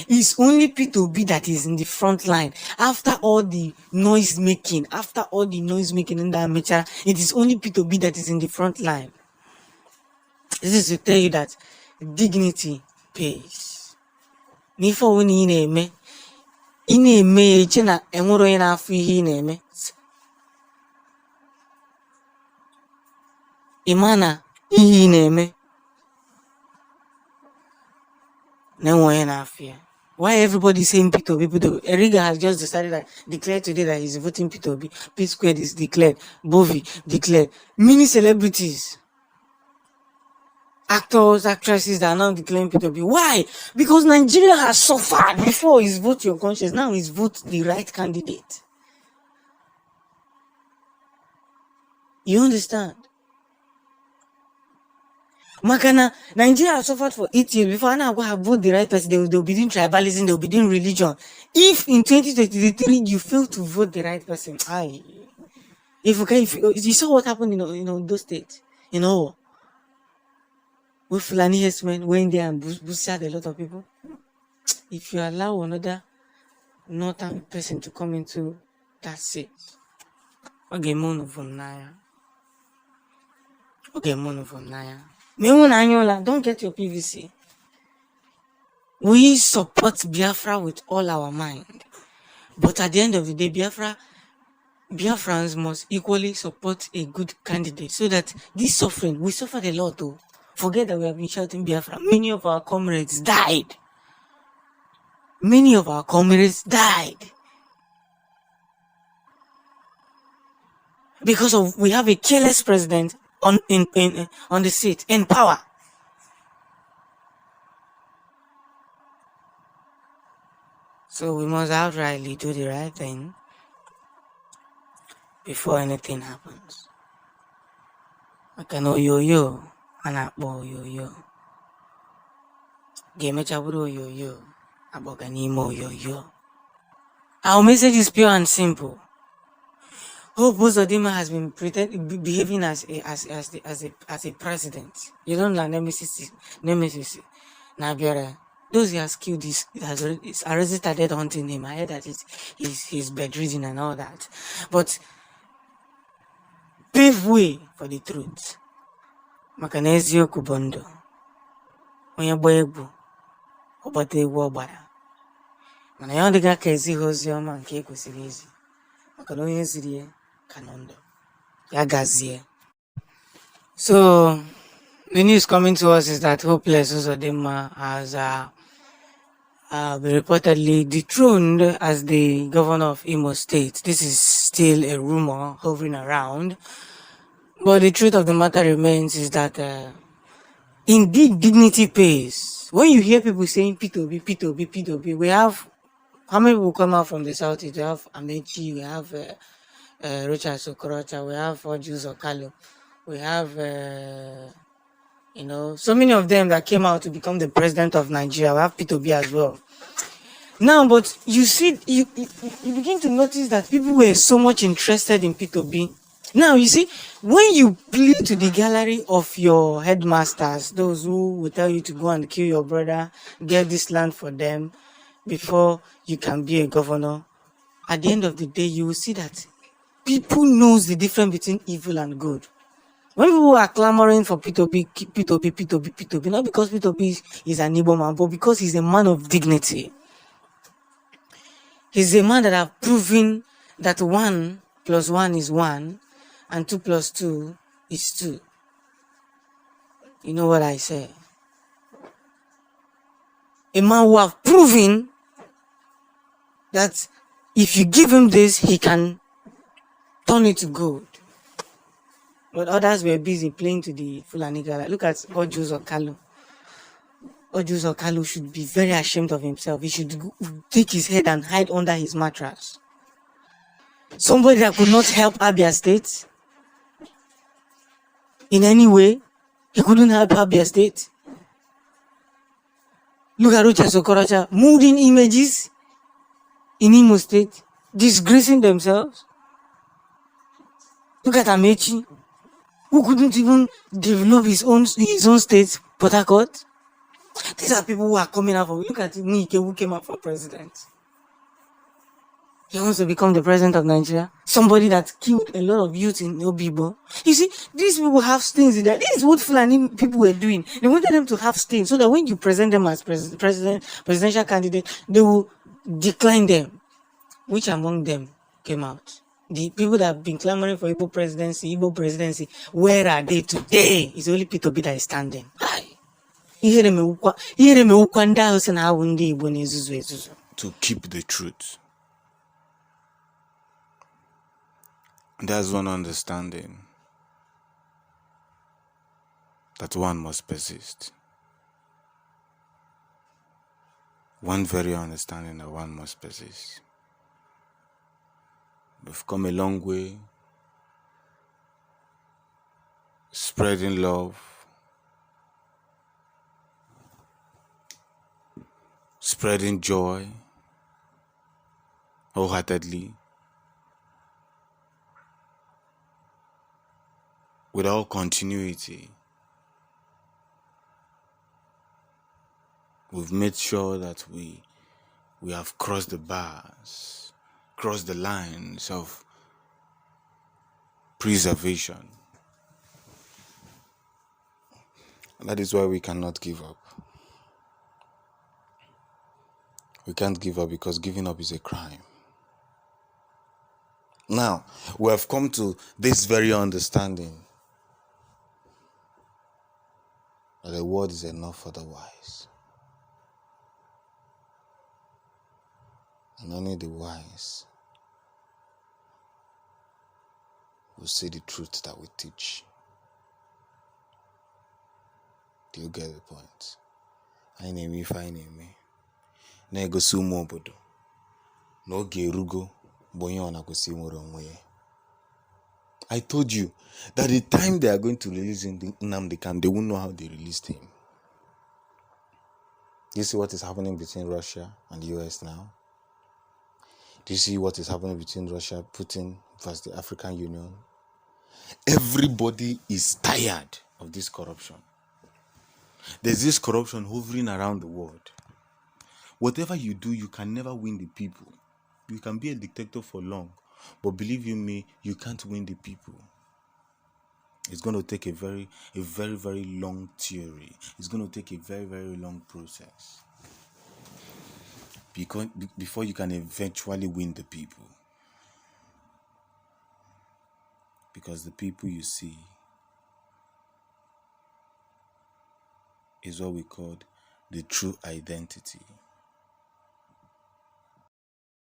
It's only P2B that is in the front line. After all the noise making in that mecha, it is only P2B that is in the front line. This is to tell you that dignity pays. N'ife ọbụla ị na-eme eche na enwere onye na-afụ ihe ị na-eme. Ị ma na ihe ị na-eme na-enwe onye na-afụ ya. Why everybody saying P2B, P2B? Eriga has just declared today that he's voting P2B. P Squared is declared. Bovi declared. Many celebrities, actors, actresses that are now declaring P2B. Why? Because Nigeria has suffered. Before is vote your conscience, now is vote the right candidate. You understand? Makana, Nigeria has suffered for 8 years. Before now go have vote the right person, they'll be doing tribalism, they'll be doing religion. If in 2023 you fail to vote the right person, if you saw what happened in those states, with Fulani herdsmen went there and boosted a lot of people. If you allow another northern person to come into that state, okay, mono from Naya. Don't get your PVC. We support Biafra with all our mind. But at the end of the day, Biafrans must equally support a good candidate so that this suffering, we suffered a lot though. Forget that we have been shouting Biafra. Many of our comrades died. Because we have a careless president on the seat, in power. So we must outrightly do the right thing before anything happens. Makana oyoyo anakpo oyoyo. Gemecha buru oyoyo aboga n'ime oyoyo. Our message is pure and simple. Hope Uzodinma has been behaving as a president. You don't know Nemesis. Nabiora. Those he has killed is already started hunting him. I heard that he's bedridden and all that. But pave way for the truth. Makanezio Kubondo. Onye boegbu. Obote egwu ọgbara. Mana ya ọdịga ka ezi ozi ọma nke ekwesịrị izi. Makana onye ziri ya kanondo. Ya gazie. So the news coming to us is that Hopeless Uzodinma has been reportedly dethroned as the governor of Imo State. This is still a rumor hovering around. But the truth of the matter remains is that indeed dignity pays. When you hear people saying P2B, we have, how many people come out from the south? We have Amechi, we have Rocha Sokorocha, we have Ojus Okalo, we have, so many of them that came out to become the president of Nigeria. We have P2B as well. Now, but you see, you begin to notice that people were so much interested in P2B. Now, you see, when you plead to the gallery of your headmasters, those who will tell you to go and kill your brother, get this land for them before you can be a governor, at the end of the day, you will see that people knows the difference between evil and good. When people are clamoring for P2B, not because P2B is an Igbo man, but because he's a man of dignity. He's a man that has proven that 1 + 1 is 1, and 2 + 2 is 2. You know what I say? A man who have proven that if you give him this, he can turn it to gold. But others were busy playing to the Fulani Gala. Look at Ojus Okalo. Ojus Okalo should be very ashamed of himself. He should take his head and hide under his mattress. Somebody that could not help Abia State in any way. He couldn't help Abia State. Look at Rocha Sokorocha moving images in Imo State, disgracing themselves. Look at Amechi, who couldn't even develop his own state, Port Harcourt. These are people who are coming out for. Look at Nike who came out for president. He wants to become the president of Nigeria. Somebody that killed a lot of youth in Obibo. You see, these people have stings in there. This is what Fulani people were doing. They wanted them to have stings so that when you present them as presidential candidate, they will decline them. Which among them came out? The people that have been clamoring for Igbo presidency, where are they today? It's only Peter B that is standing. To keep the truth. There's one understanding that one must persist. One very understanding that one must persist. We've come a long way, spreading love, spreading joy wholeheartedly, with all continuity. We've made sure that we have crossed the bars, crossed the lines of preservation. And that is why we cannot give up. We can't give up because giving up is a crime. Now, we have come to this very understanding that the word is enough for the wise. And only the wise will see the truth that we teach. Do you get the point? I name if I name me. Na-egosi ụmụ obodo n'oge erugo bụ onye ọ na-akwụsị nwere onwe ya. I told you that the time they are going to release Nnamdi, they won't know how they released him. Do you see what is happening between Russia and the US now? Do you see what is happening between Russia, Putin versus the African Union? Everybody is tired of this corruption. There's this corruption hovering around the world. Whatever you do, you can never win the people. You can be a dictator for long, but believe you me, you can't win the people. It's going to take a very, very long theory. It's going to take a very, very long process before you can eventually win the people. Because the people you see is what we call the true identity.